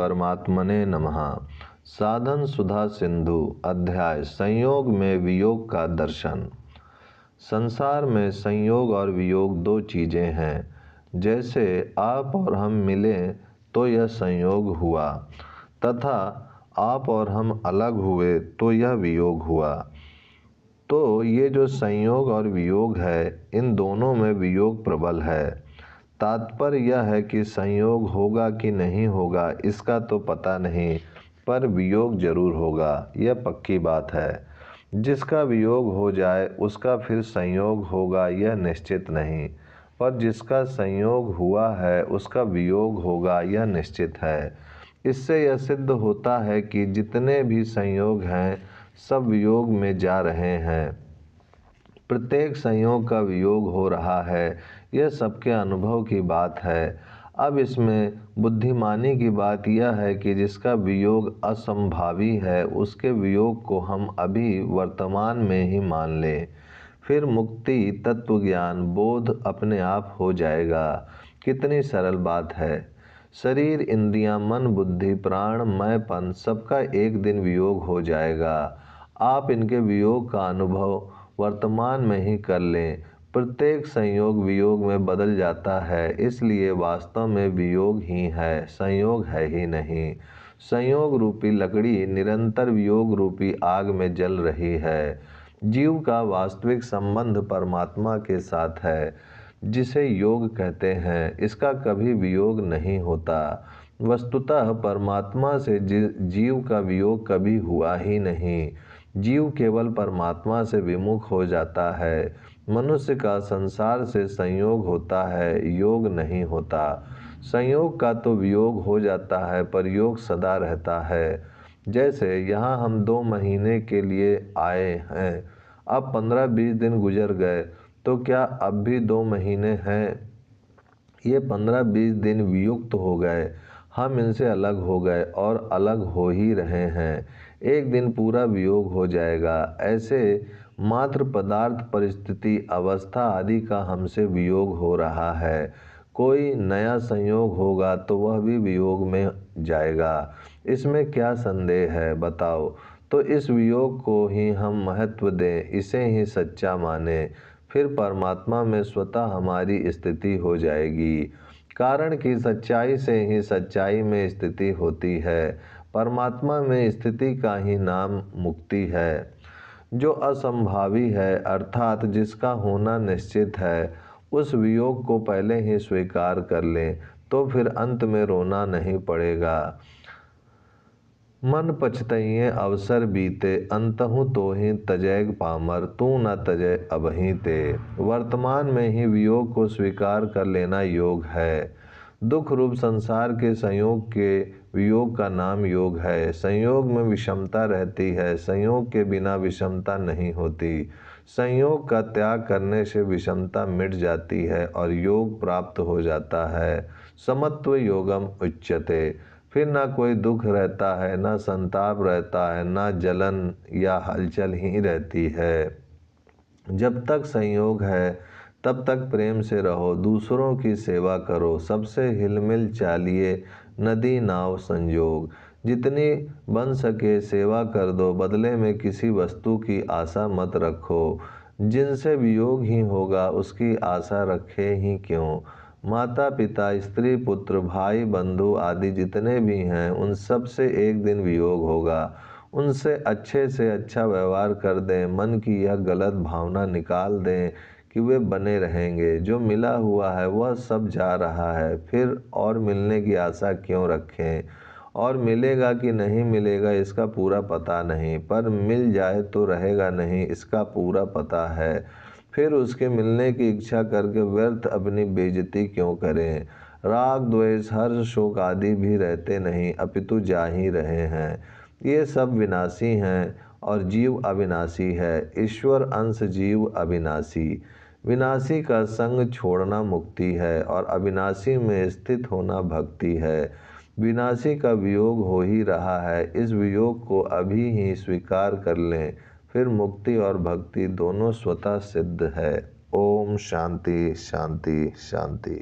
परमात्मने नमः। साधन सुधा सिंधु अध्याय संयोग में वियोग का दर्शन। संसार में संयोग और वियोग दो चीज़ें हैं। जैसे आप और हम मिले तो यह संयोग हुआ, तथा आप और हम अलग हुए तो यह वियोग हुआ। तो ये जो संयोग और वियोग है, इन दोनों में वियोग प्रबल है। तात्पर्य यह है कि संयोग होगा कि नहीं होगा इसका तो पता नहीं, पर वियोग जरूर होगा, यह पक्की बात है। जिसका वियोग हो जाए उसका फिर संयोग होगा यह निश्चित नहीं, पर जिसका संयोग हुआ है उसका वियोग होगा यह निश्चित है। इससे यह सिद्ध होता है कि जितने भी संयोग हैं सब वियोग में जा रहे हैं। प्रत्येक संयोग का वियोग हो रहा है, यह सबके अनुभव की बात है। अब इसमें बुद्धिमानी की बात यह है कि जिसका वियोग असंभावी है उसके वियोग को हम अभी वर्तमान में ही मान लें, फिर मुक्ति, तत्वज्ञान, बोध अपने आप हो जाएगा। कितनी सरल बात है। शरीर, इंद्रियां, मन, बुद्धि, प्राण, मैंपन सबका एक दिन वियोग हो जाएगा। आप इनके वियोग का अनुभव वर्तमान में ही कर लें। प्रत्येक संयोग वियोग में बदल जाता है, इसलिए वास्तव में वियोग ही है, संयोग है ही नहीं। संयोग रूपी लकड़ी निरंतर वियोग रूपी आग में जल रही है। जीव का वास्तविक संबंध परमात्मा के साथ है, जिसे योग कहते हैं। इसका कभी वियोग नहीं होता। वस्तुतः परमात्मा से जीव का वियोग कभी हुआ ही नहीं। जीव केवल परमात्मा से विमुख हो जाता है। मनुष्य का संसार से संयोग होता है, योग नहीं होता। संयोग का तो वियोग हो जाता है, पर योग सदा रहता है। जैसे यहाँ हम 2 महीने के लिए आए हैं, अब 15-20 दिन गुजर गए, तो क्या अब भी 2 महीने हैं? ये 15-20 दिन वियुक्त हो गए, हम इनसे अलग हो गए और अलग हो ही रहे हैं। एक दिन पूरा वियोग हो जाएगा। ऐसे मात्र पदार्थ, परिस्थिति, अवस्था आदि का हमसे वियोग हो रहा है। कोई नया संयोग होगा तो वह भी वियोग में जाएगा। इसमें क्या संदेह है, बताओ। तो इस वियोग को ही हम महत्व दें, इसे ही सच्चा माने, फिर परमात्मा में स्वतः हमारी स्थिति हो जाएगी। कारण कि सच्चाई से ही सच्चाई में स्थिति होती है। परमात्मा में स्थिति का ही नाम मुक्ति है। जो असंभावी है, अर्थात जिसका होना निश्चित है, उस वियोग को पहले ही स्वीकार कर लें, तो फिर अंत में रोना नहीं पड़ेगा। मन पछतइये अवसर बीते, अंतहु तोहि तजैग पामर, तू न तजै अबहि ते। वर्तमान में ही वियोग को स्वीकार कर लेना योग है। दुख रूप संसार के संयोग के वियोग का नाम योग है। संयोग में विषमता रहती है, संयोग के बिना विषमता नहीं होती। संयोग का त्याग करने से विषमता मिट जाती है और योग प्राप्त हो जाता है। समत्व योगम उच्यते। फिर ना कोई दुख रहता है, ना संताप रहता है, ना जलन या हलचल ही रहती है। जब तक संयोग है तब तक प्रेम से रहो, दूसरों की सेवा करो, सबसे हिलमिल चालिए, नदी नाव संजोग। जितनी बन सके सेवा कर दो, बदले में किसी वस्तु की आशा मत रखो। जिनसे वियोग ही होगा उसकी आशा रखे ही क्यों। माता पिता, स्त्री पुत्र, भाई बंधु आदि जितने भी हैं, उन सब से एक दिन वियोग होगा। उनसे अच्छे से अच्छा व्यवहार कर दें, मन की यह गलत भावना निकाल दें कि वे बने रहेंगे। जो मिला हुआ है वह सब जा रहा है, फिर और मिलने की आशा क्यों रखें। और मिलेगा कि नहीं मिलेगा इसका पूरा पता नहीं, पर मिल जाए तो रहेगा नहीं इसका पूरा पता है। फिर उसके मिलने की इच्छा करके व्यर्थ अपनी बेइज्जती क्यों करें। राग, द्वेष, हर्ष, शोक आदि भी रहते नहीं, अपितु जा ही रहे हैं। ये सब विनाशी हैं और जीव अविनाशी है। ईश्वर अंश, जीव अविनाशी। विनाशी का संग छोड़ना मुक्ति है और अविनाशी में स्थित होना भक्ति है। विनाशी का वियोग हो ही रहा है, इस वियोग को अभी ही स्वीकार कर लें, फिर मुक्ति और भक्ति दोनों स्वतः सिद्ध है। ओम शांति शांति शांति।